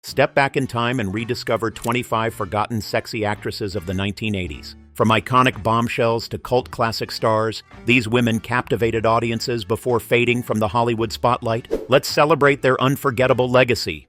Step back in time and rediscover 25 forgotten sexy actresses of the 1980s. From iconic bombshells to cult classic stars, these women captivated audiences before fading from the Hollywood spotlight. Let's celebrate their unforgettable legacy.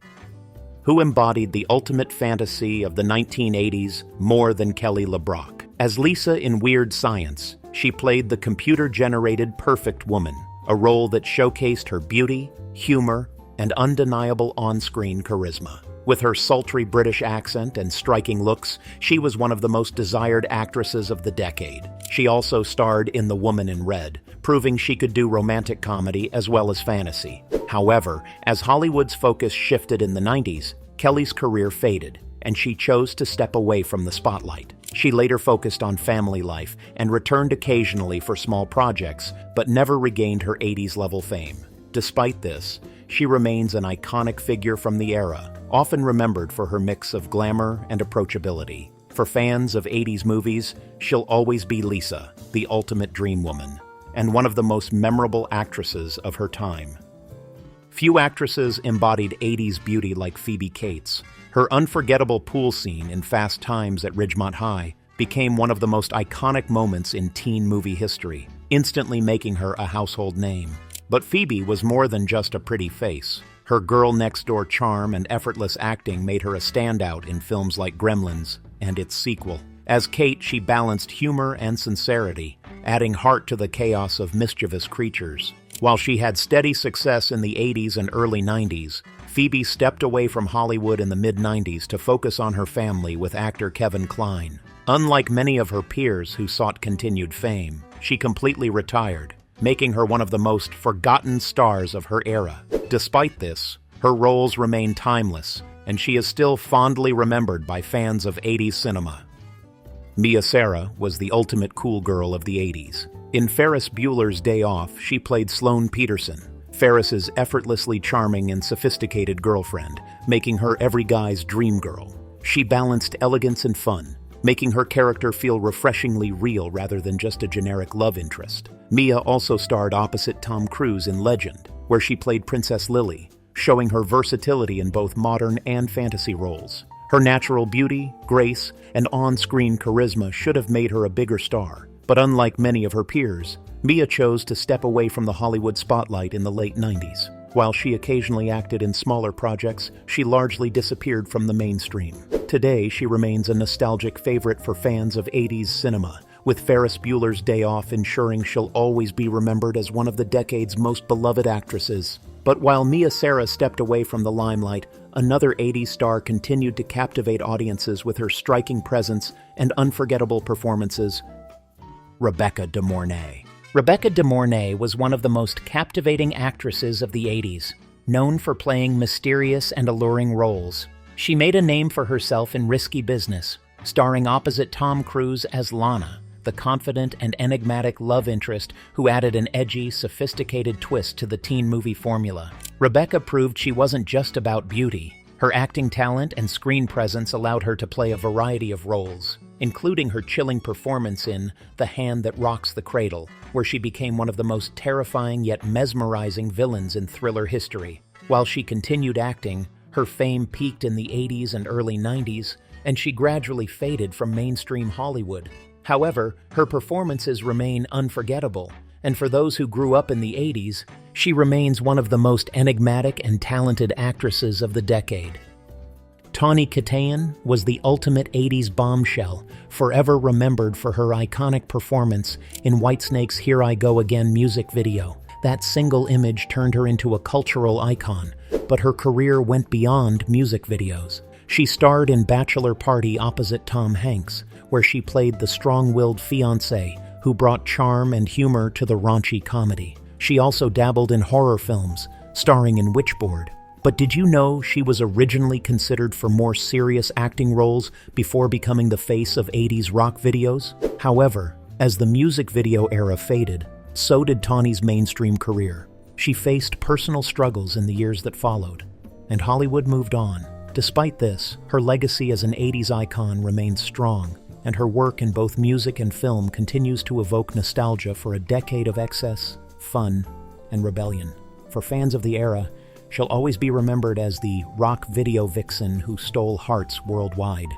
Who embodied the ultimate fantasy of the 1980s more than Kelly LeBrock? As Lisa in Weird Science, she played the computer-generated perfect woman, a role that showcased her beauty, humor, and undeniable on-screen charisma. With her sultry British accent and striking looks, she was one of the most desired actresses of the decade. She also starred in The Woman in Red, proving she could do romantic comedy as well as fantasy. However, as Hollywood's focus shifted in the 90s, Kelly's career faded, and she chose to step away from the spotlight. She later focused on family life and returned occasionally for small projects, but never regained her 80s-level fame. Despite this, she remains an iconic figure from the era, often remembered for her mix of glamour and approachability. For fans of 80s movies, she'll always be Lisa, the ultimate dream woman, and one of the most memorable actresses of her time. Few actresses embodied 80s beauty like Phoebe Cates. Her unforgettable pool scene in Fast Times at Ridgemont High became one of the most iconic moments in teen movie history, instantly making her a household name. But Phoebe was more than just a pretty face. Her girl-next-door charm and effortless acting made her a standout in films like Gremlins and its sequel. As Kate, she balanced humor and sincerity, adding heart to the chaos of mischievous creatures. While she had steady success in the 80s and early 90s, Phoebe stepped away from Hollywood in the mid-90s to focus on her family with actor Kevin Kline. Unlike many of her peers who sought continued fame, she completely retired, making her one of the most forgotten stars of her era. Despite this, her roles remain timeless, and she is still fondly remembered by fans of 80s cinema. Sara was the ultimate cool girl of the 80s. In Ferris Bueller's Day Off, she played Sloane Peterson, Ferris's effortlessly charming and sophisticated girlfriend, making her every guy's dream girl. She balanced elegance and fun, making her character feel refreshingly real rather than just a generic love interest. Mia also starred opposite Tom Cruise in Legend, where she played Princess Lily, showing her versatility in both modern and fantasy roles. Her natural beauty, grace, and on-screen charisma should have made her a bigger star, but unlike many of her peers, Mia chose to step away from the Hollywood spotlight in the late 90s. While she occasionally acted in smaller projects, she largely disappeared from the mainstream. Today, she remains a nostalgic favorite for fans of 80s cinema, with Ferris Bueller's Day Off ensuring she'll always be remembered as one of the decade's most beloved actresses. But while Sara stepped away from the limelight, another 80s star continued to captivate audiences with her striking presence and unforgettable performances: Rebecca De Mornay. Rebecca De Mornay was one of the most captivating actresses of the 80s, known for playing mysterious and alluring roles. She made a name for herself in Risky Business, starring opposite Tom Cruise as Lana, the confident and enigmatic love interest who added an edgy, sophisticated twist to the teen movie formula. Rebecca proved she wasn't just about beauty. Her acting talent and screen presence allowed her to play a variety of roles, including her chilling performance in The Hand That Rocks the Cradle, where she became one of the most terrifying yet mesmerizing villains in thriller history. While she continued acting, her fame peaked in the 80s and early 90s, and she gradually faded from mainstream Hollywood. However, her performances remain unforgettable, and for those who grew up in the 80s, she remains one of the most enigmatic and talented actresses of the decade. Tawny Kitaen was the ultimate 80s bombshell, forever remembered for her iconic performance in Whitesnake's Here I Go Again music video. That single image turned her into a cultural icon, but her career went beyond music videos. She starred in Bachelor Party opposite Tom Hanks, where she played the strong-willed fiancé who brought charm and humor to the raunchy comedy. She also dabbled in horror films, starring in Witchboard. But did you know she was originally considered for more serious acting roles before becoming the face of 80s rock videos? However, as the music video era faded, so did Tawny's mainstream career. She faced personal struggles in the years that followed, and Hollywood moved on. Despite this, her legacy as an 80s icon remains strong, and her work in both music and film continues to evoke nostalgia for a decade of excess, fun, and rebellion. For fans of the era, she'll always be remembered as the rock video vixen who stole hearts worldwide.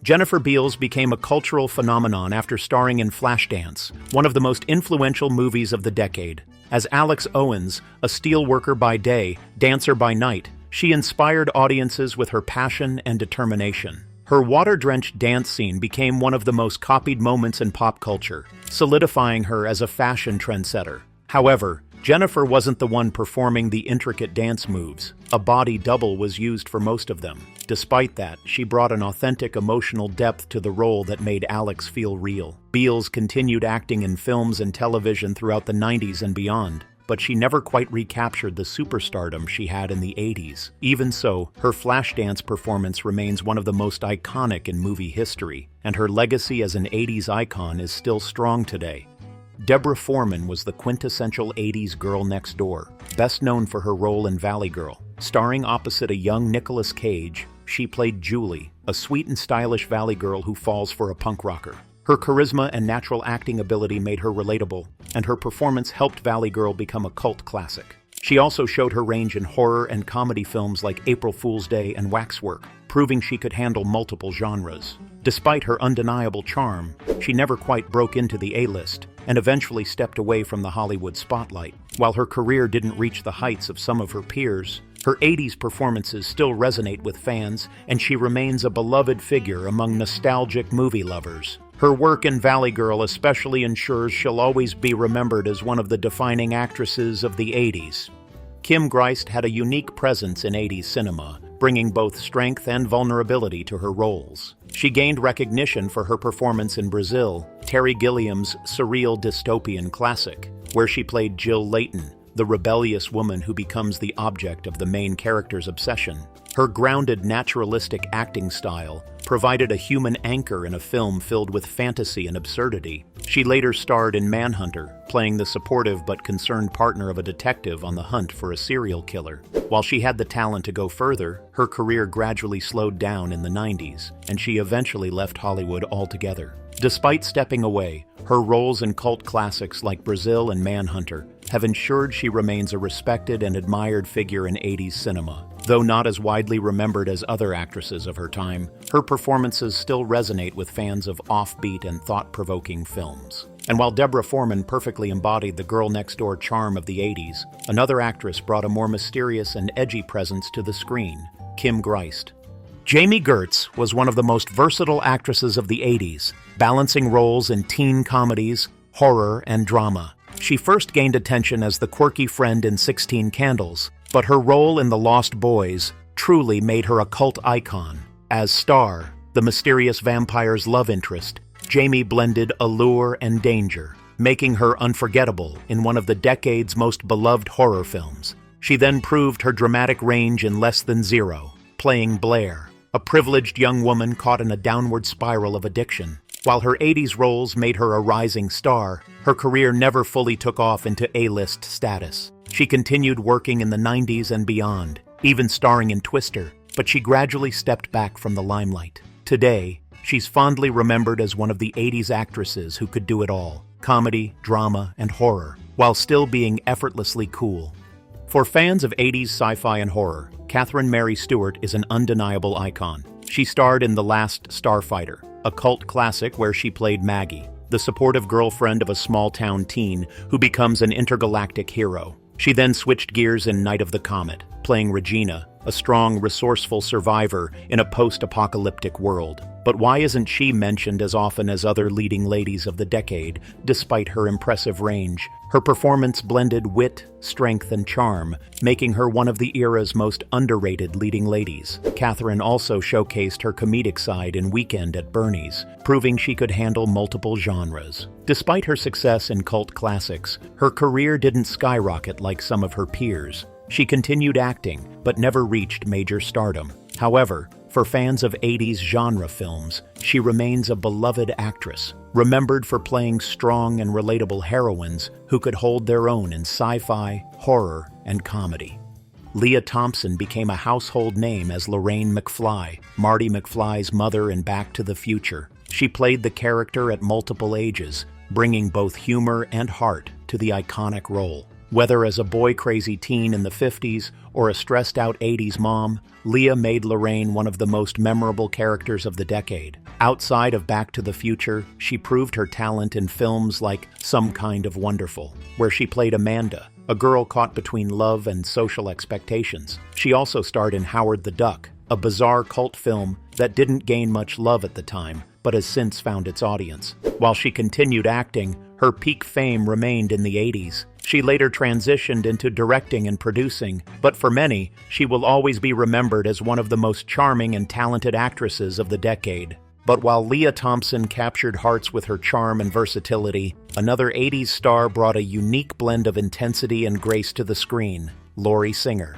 Jennifer Beals became a cultural phenomenon after starring in Flashdance, one of the most influential movies of the decade. As Alex Owens, a steelworker by day, dancer by night, she inspired audiences with her passion and determination. Her water-drenched dance scene became one of the most copied moments in pop culture, solidifying her as a fashion trendsetter. However, Jennifer wasn't the one performing the intricate dance moves. A body double was used for most of them. Despite that, she brought an authentic emotional depth to the role that made Alex feel real. Beals continued acting in films and television throughout the 90s and beyond, but she never quite recaptured the superstardom she had in the 80s. Even so, her Flashdance performance remains one of the most iconic in movie history, and her legacy as an 80s icon is still strong today. Deborah Foreman was the quintessential 80s girl next door, best known for her role in Valley Girl. Starring opposite a young Nicolas Cage, she played Julie, a sweet and stylish Valley girl who falls for a punk rocker. Her charisma and natural acting ability made her relatable, and her performance helped Valley Girl become a cult classic. She also showed her range in horror and comedy films like April Fool's Day and Waxwork, proving she could handle multiple genres. Despite her undeniable charm, she never quite broke into the A-list, and eventually stepped away from the Hollywood spotlight. While her career didn't reach the heights of some of her peers, her 80s performances still resonate with fans, and she remains a beloved figure among nostalgic movie lovers. Her work in Valley Girl especially ensures she'll always be remembered as one of the defining actresses of the 80s. Kim Greist had a unique presence in 80s cinema, bringing both strength and vulnerability to her roles. She gained recognition for her performance in Brazil, Terry Gilliam's surreal dystopian classic, where she played Jill Layton, the rebellious woman who becomes the object of the main character's obsession. Her grounded, naturalistic acting style provided a human anchor in a film filled with fantasy and absurdity. She later starred in Manhunter, playing the supportive but concerned partner of a detective on the hunt for a serial killer. While she had the talent to go further, her career gradually slowed down in the 90s, and she eventually left Hollywood altogether. Despite stepping away, her roles in cult classics like Brazil and Manhunter have ensured she remains a respected and admired figure in 80s cinema. Though not as widely remembered as other actresses of her time, her performances still resonate with fans of offbeat and thought-provoking films. And while Deborah Foreman perfectly embodied the girl-next-door charm of the 80s, another actress brought a more mysterious and edgy presence to the screen: Kim Greist. Jami Gertz was one of the most versatile actresses of the 80s, balancing roles in teen comedies, horror, and drama. She first gained attention as the quirky friend in 16 Candles, but her role in The Lost Boys truly made her a cult icon. As Star, the mysterious vampire's love interest, Jami blended allure and danger, making her unforgettable in one of the decade's most beloved horror films. She then proved her dramatic range in Less Than Zero, playing Blair, a privileged young woman caught in a downward spiral of addiction. While her 80s roles made her a rising star, her career never fully took off into A-list status. She continued working in the 90s and beyond, even starring in Twister, but she gradually stepped back from the limelight. Today, she's fondly remembered as one of the 80s actresses who could do it all: comedy, drama, and horror, while still being effortlessly cool. For fans of 80s sci-fi and horror, Catherine Mary Stewart is an undeniable icon. She starred in The Last Starfighter, a cult classic where she played Maggie, the supportive girlfriend of a small-town teen who becomes an intergalactic hero. She then switched gears in Night of the Comet, playing Regina, a strong, resourceful survivor in a post-apocalyptic world. But why isn't she mentioned as often as other leading ladies of the decade, despite her impressive range? Her performance blended wit, strength, and charm, making her one of the era's most underrated leading ladies. Katherine also showcased her comedic side in Weekend at Bernie's, proving she could handle multiple genres. Despite her success in cult classics, her career didn't skyrocket like some of her peers. She continued acting, but never reached major stardom. However, for fans of 80s genre films, she remains a beloved actress, remembered for playing strong and relatable heroines who could hold their own in sci-fi, horror, and comedy. Lea Thompson became a household name as Lorraine McFly, Marty McFly's mother in Back to the Future. She played the character at multiple ages, bringing both humor and heart to the iconic role. Whether as a boy-crazy teen in the 50s or a stressed-out 80s mom, Lea made Lorraine one of the most memorable characters of the decade. Outside of Back to the Future, she proved her talent in films like Some Kind of Wonderful, where she played Amanda, a girl caught between love and social expectations. She also starred in Howard the Duck, a bizarre cult film that didn't gain much love at the time, but has since found its audience. While she continued acting, her peak fame remained in the 80s. She later transitioned into directing and producing, but for many, she will always be remembered as one of the most charming and talented actresses of the decade. But while Lea Thompson captured hearts with her charm and versatility, another 80s star brought a unique blend of intensity and grace to the screen: Lori Singer.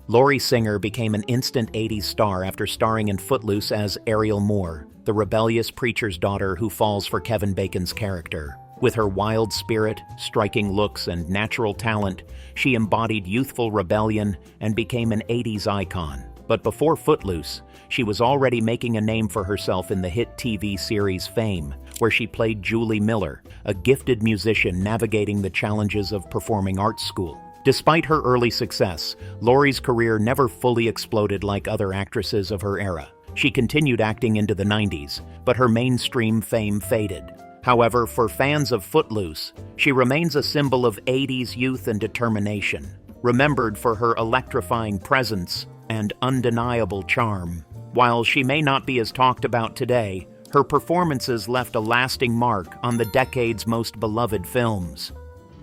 Lori Singer became an instant 80s star after starring in Footloose as Ariel Moore, the rebellious preacher's daughter who falls for Kevin Bacon's character. With her wild spirit, striking looks, and natural talent, she embodied youthful rebellion and became an 80s icon. But before Footloose, she was already making a name for herself in the hit TV series Fame, where she played Julie Miller, a gifted musician navigating the challenges of performing arts school. Despite her early success, Lori's career never fully exploded like other actresses of her era. She continued acting into the 90s, but her mainstream fame faded. However, for fans of Footloose, she remains a symbol of 80s youth and determination, remembered for her electrifying presence and undeniable charm. While she may not be as talked about today, her performances left a lasting mark on the decade's most beloved films.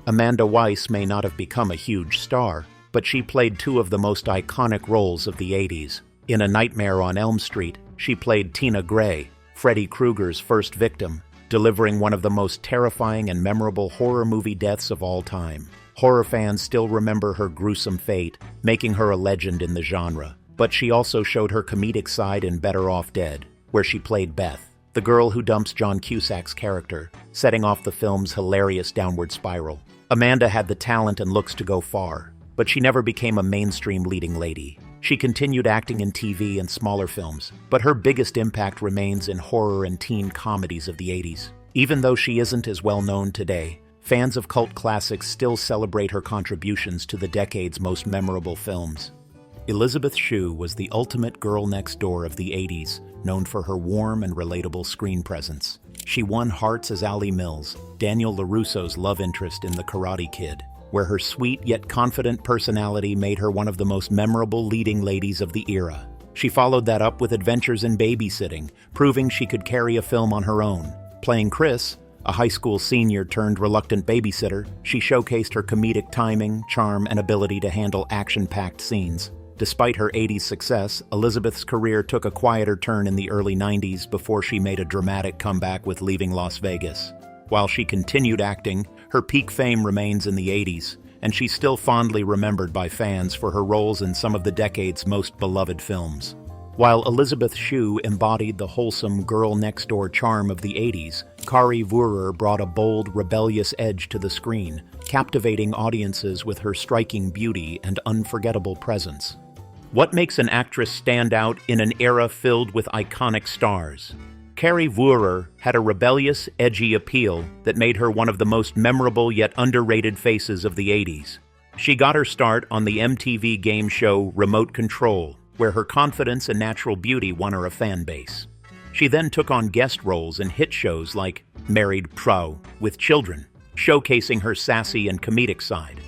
Amanda Wyss may not have become a huge star, but she played two of the most iconic roles of the 80s. In A Nightmare on Elm Street, she played Tina Gray, Freddy Krueger's first victim, delivering one of the most terrifying and memorable horror movie deaths of all time. Horror fans still remember her gruesome fate, making her a legend in the genre. But she also showed her comedic side in Better Off Dead, where she played Beth, the girl who dumps John Cusack's character, setting off the film's hilarious downward spiral. Amanda had the talent and looks to go far, but she never became a mainstream leading lady. She continued acting in TV and smaller films, but her biggest impact remains in horror and teen comedies of the 80s. Even though she isn't as well known today, fans of cult classics still celebrate her contributions to the decade's most memorable films. Elisabeth Shue was the ultimate girl next door of the 80s, known for her warm and relatable screen presence. She won hearts as Allie Mills, Daniel LaRusso's love interest in The Karate Kid, where her sweet yet confident personality made her one of the most memorable leading ladies of the era. She followed that up with Adventures in Babysitting, proving she could carry a film on her own. Playing Chris, a high school senior turned reluctant babysitter, she showcased her comedic timing, charm, and ability to handle action-packed scenes. Despite her 80s success, Elisabeth's career took a quieter turn in the early 90s before she made a dramatic comeback with Leaving Las Vegas. While she continued acting, her peak fame remains in the 80s, and she's still fondly remembered by fans for her roles in some of the decade's most beloved films. While Elisabeth Shue embodied the wholesome girl-next-door charm of the 80s, Carrie Vierzbicki brought a bold, rebellious edge to the screen, captivating audiences with her striking beauty and unforgettable presence. What makes an actress stand out in an era filled with iconic stars? Carrie Vierzbicki had a rebellious, edgy appeal that made her one of the most memorable yet underrated faces of the 80s. She got her start on the MTV game show Remote Control, where her confidence and natural beauty won her a fan base. She then took on guest roles in hit shows like Married Pro with Children, showcasing her sassy and comedic side.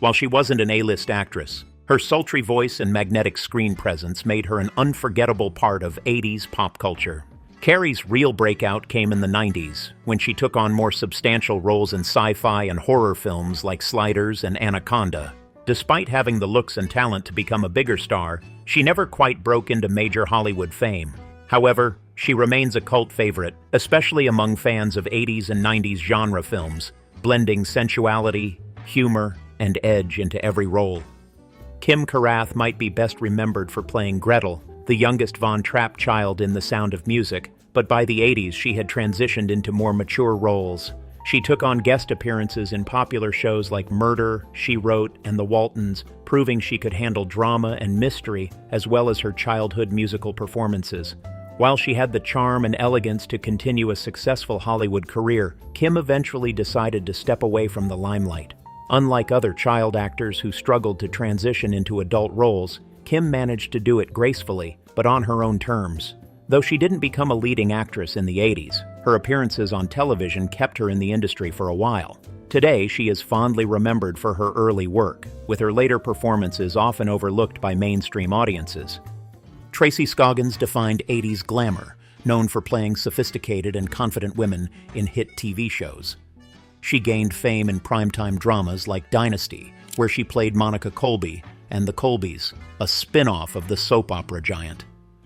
While she wasn't an A-list actress, her sultry voice and magnetic screen presence made her an unforgettable part of 80s pop culture. Carrie's real breakout came in the 90s, when she took on more substantial roles in sci-fi and horror films like Sliders and Anaconda. Despite having the looks and talent to become a bigger star, she never quite broke into major Hollywood fame. However, she remains a cult favorite, especially among fans of 80s and 90s genre films, blending sensuality, humor, and edge into every role. Kim Carath might be best remembered for playing Gretel, the youngest Von Trapp child in The Sound of Music, but by the 80s she had transitioned into more mature roles. She took on guest appearances in popular shows like Murder, She Wrote, and The Waltons, proving she could handle drama and mystery as well as her childhood musical performances. While she had the charm and elegance to continue a successful Hollywood career, Kim eventually decided to step away from the limelight. Unlike other child actors who struggled to transition into adult roles, Kim managed to do it gracefully, but on her own terms. Though she didn't become a leading actress in the 80s, her appearances on television kept her in the industry for a while. Today, she is fondly remembered for her early work, with her later performances often overlooked by mainstream audiences. Tracy Scoggins defined 80s glamour, known for playing sophisticated and confident women in hit TV shows. She gained fame in primetime dramas like Dynasty, where she played Monica Colby, and The Colbys, a spin-off of the soap opera giant.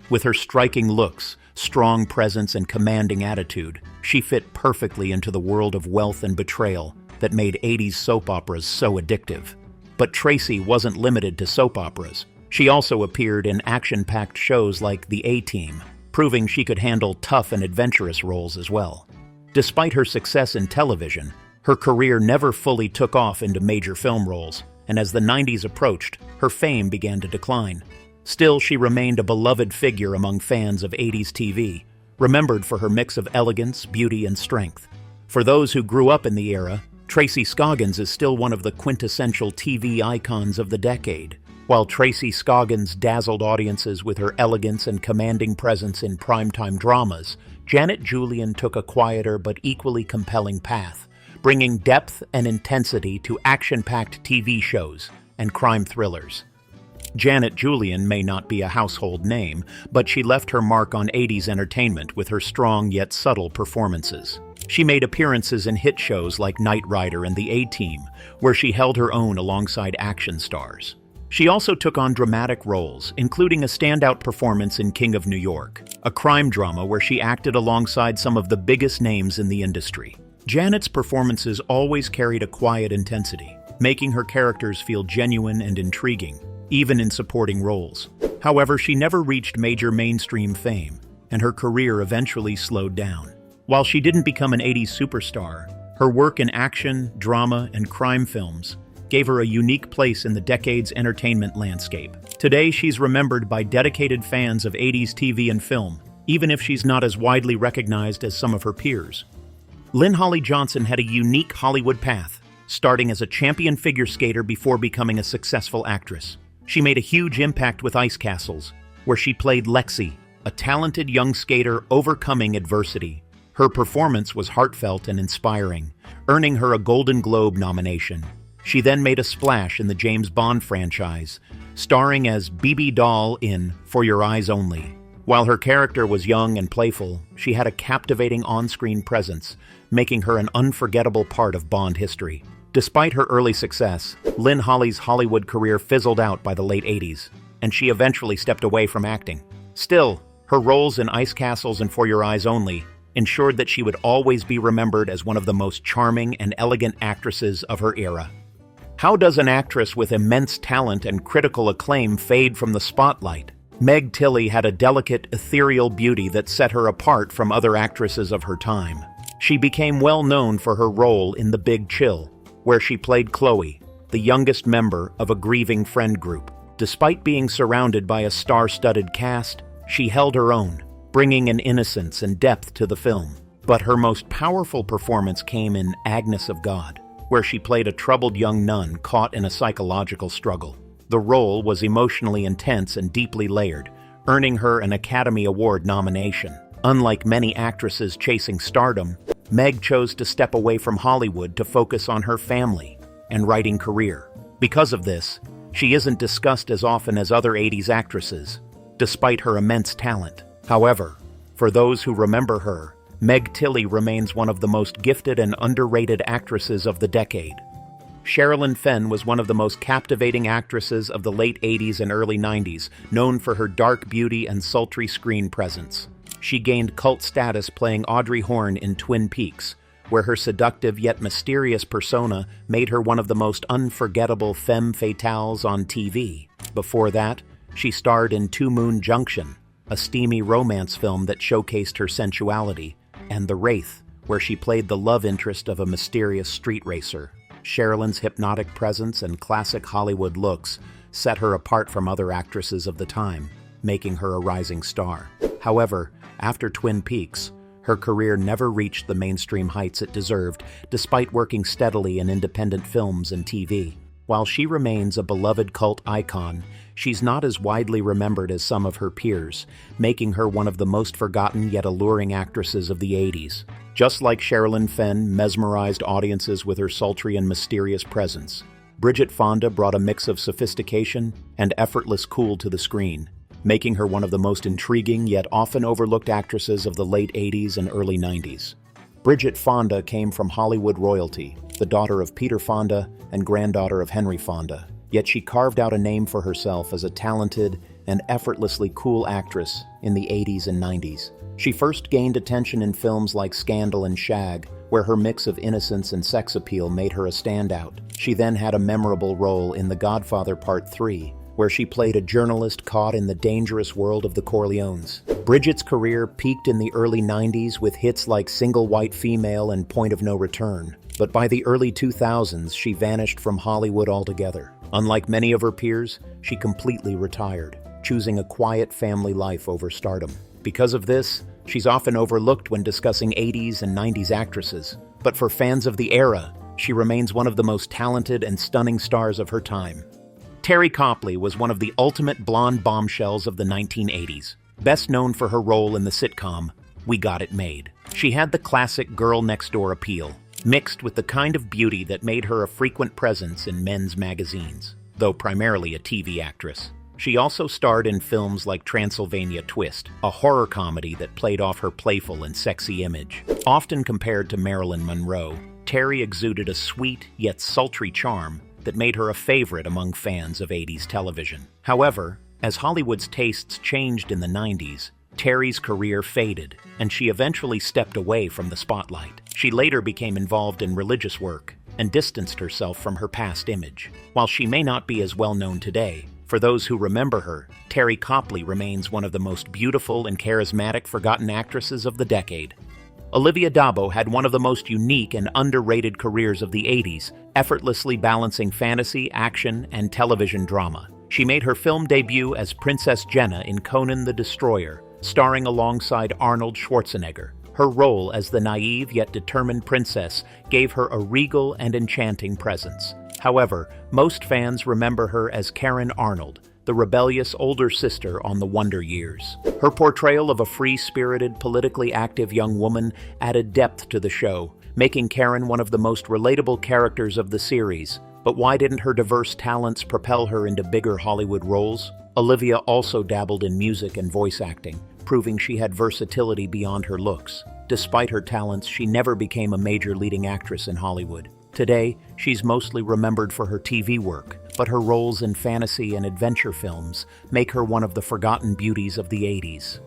With her striking looks, strong presence, and commanding attitude, she fit perfectly into the world of wealth and betrayal that made 80s soap operas so addictive. But Tracy wasn't limited to soap operas. She also appeared in action-packed shows like The A-Team, proving she could handle tough and adventurous roles as well. Despite her success in television, her career never fully took off into major film roles, and as the 90s approached, her fame began to decline. Still, she remained a beloved figure among fans of 80s TV, remembered for her mix of elegance, beauty, and strength. For those who grew up in the era, Tracy Scoggins is still one of the quintessential TV icons of the decade. While Tracy Scoggins dazzled audiences with her elegance and commanding presence in primetime dramas, Julian took a quieter but equally compelling path, bringing depth and intensity to action-packed TV shows and crime thrillers. Julian may not be a household name, but she left her mark on 80s entertainment with her strong yet subtle performances. She made appearances in hit shows like Knight Rider and The A-Team, where she held her own alongside action stars. She also took on dramatic roles, including a standout performance in King of New York, a crime drama where she acted alongside some of the biggest names in the industry. Janet's performances always carried a quiet intensity, making her characters feel genuine and intriguing, even in supporting roles. However, she never reached major mainstream fame, and her career eventually slowed down. While she didn't become an 80s superstar, her work in action, drama, and crime films gave her a unique place in the decade's entertainment landscape. Today, she's remembered by dedicated fans of 80s TV and film, even if she's not as widely recognized as some of her peers. Lynn-Holly Johnson had a unique Hollywood path, starting as a champion figure skater before becoming a successful actress. She made a huge impact with Ice Castles, where she played Lexi, a talented young skater overcoming adversity. Her performance was heartfelt and inspiring, earning her a Golden Globe nomination. She then made a splash in the James Bond franchise, starring as BB Doll in For Your Eyes Only. While her character was young and playful, she had a captivating on-screen presence, making her an unforgettable part of Bond history. Despite her early success, Lynn-Holly's Hollywood career fizzled out by the late 80s, and she eventually stepped away from acting. Still, her roles in Ice Castles and For Your Eyes Only ensured that she would always be remembered as one of the most charming and elegant actresses of her era. How does an actress with immense talent and critical acclaim fade from the spotlight? Meg Tilly had a delicate, ethereal beauty that set her apart from other actresses of her time. She became well known for her role in The Big Chill, where she played Chloe, the youngest member of a grieving friend group. Despite being surrounded by a star-studded cast, she held her own, bringing an innocence and depth to the film. But her most powerful performance came in Agnes of God, where she played a troubled young nun caught in a psychological struggle. The role was emotionally intense and deeply layered, earning her an Academy Award nomination. Unlike many actresses chasing stardom, Meg chose to step away from Hollywood to focus on her family and writing career. Because of this, she isn't discussed as often as other 80s actresses, despite her immense talent. However, for those who remember her, Meg Tilly remains one of the most gifted and underrated actresses of the decade. Sherilyn Fenn was one of the most captivating actresses of the late 80s and early 90s, known for her dark beauty and sultry screen presence. She gained cult status playing Audrey Horne in Twin Peaks, where her seductive yet mysterious persona made her one of the most unforgettable femme fatales on TV. Before that, she starred in Two Moon Junction, a steamy romance film that showcased her sensuality, and The Wraith, where she played the love interest of a mysterious street racer. Sherilyn's hypnotic presence and classic Hollywood looks set her apart from other actresses of the time, making her a rising star. However, after Twin Peaks, her career never reached the mainstream heights it deserved, despite working steadily in independent films and TV. While she remains a beloved cult icon, she's not as widely remembered as some of her peers, making her one of the most forgotten yet alluring actresses of the 80s. Just like Sherilyn Fenn mesmerized audiences with her sultry and mysterious presence, Bridget Fonda brought a mix of sophistication and effortless cool to the screen, making her one of the most intriguing yet often overlooked actresses of the late 80s and early 90s. Bridget Fonda came from Hollywood royalty, the daughter of Peter Fonda and granddaughter of Henry Fonda, yet she carved out a name for herself as a talented and effortlessly cool actress in the 80s and 90s. She first gained attention in films like Scandal and Shag, where her mix of innocence and sex appeal made her a standout. She then had a memorable role in The Godfather Part 3, where she played a journalist caught in the dangerous world of the Corleones. Bridget's career peaked in the early 90s with hits like Single White Female and Point of No Return, but by the early 2000s she vanished from Hollywood altogether. Unlike many of her peers, she completely retired, choosing a quiet family life over stardom. Because of this, she's often overlooked when discussing 80s and 90s actresses, but for fans of the era, she remains one of the most talented and stunning stars of her time. Terry Copley was one of the ultimate blonde bombshells of the 1980s, best known for her role in the sitcom We Got It Made. She had the classic girl-next-door appeal, mixed with the kind of beauty that made her a frequent presence in men's magazines, though primarily a TV actress. She also starred in films like Transylvania Twist, a horror comedy that played off her playful and sexy image. Often compared to Marilyn Monroe, Terry exuded a sweet yet sultry charm that made her a favorite among fans of 80s television. However, as Hollywood's tastes changed in the 90s, Terry's career faded, and she eventually stepped away from the spotlight. She later became involved in religious work and distanced herself from her past image. While she may not be as well known today, for those who remember her, Terry Copley remains one of the most beautiful and charismatic forgotten actresses of the decade. Olivia Dabo had one of the most unique and underrated careers of the 80s, effortlessly balancing fantasy, action, and television drama. She made her film debut as Princess Jenna in Conan the Destroyer, starring alongside Arnold Schwarzenegger. Her role as the naive yet determined princess gave her a regal and enchanting presence. However, most fans remember her as Karen Arnold, the rebellious older sister on The Wonder Years. Her portrayal of a free-spirited, politically active young woman added depth to the show, making Karen one of the most relatable characters of the series. But why didn't her diverse talents propel her into bigger Hollywood roles? Olivia also dabbled in music and voice acting, proving she had versatility beyond her looks. Despite her talents, she never became a major leading actress in Hollywood. Today, she's mostly remembered for her TV work, but her roles in fantasy and adventure films make her one of the forgotten beauties of the 80s.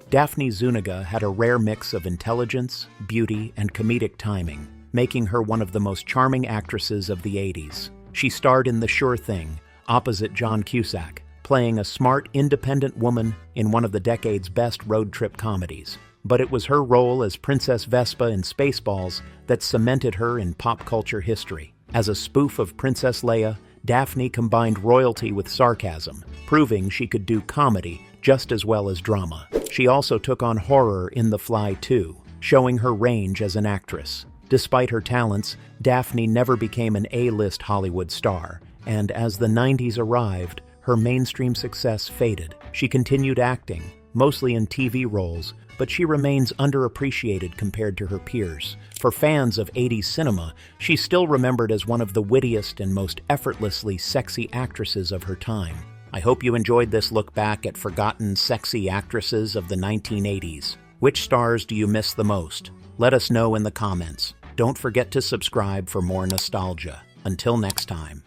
Daphne Zuniga had a rare mix of intelligence, beauty, and comedic timing, making her one of the most charming actresses of the 80s. She starred in The Sure Thing, opposite John Cusack, playing a smart, independent woman in one of the decade's best road trip comedies. But it was her role as Princess Vespa in Spaceballs that cemented her in pop culture history. As a spoof of Princess Leia, Daphne combined royalty with sarcasm, proving she could do comedy just as well as drama. She also took on horror in The Fly 2, showing her range as an actress. Despite her talents, Daphne never became an A-list Hollywood star, and as the 90s arrived, her mainstream success faded. She continued acting, mostly in TV roles, but she remains underappreciated compared to her peers. For fans of 80s cinema, she's still remembered as one of the wittiest and most effortlessly sexy actresses of her time. I hope you enjoyed this look back at forgotten sexy actresses of the 1980s. Which stars do you miss the most? Let us know in the comments. Don't forget to subscribe for more nostalgia. Until next time.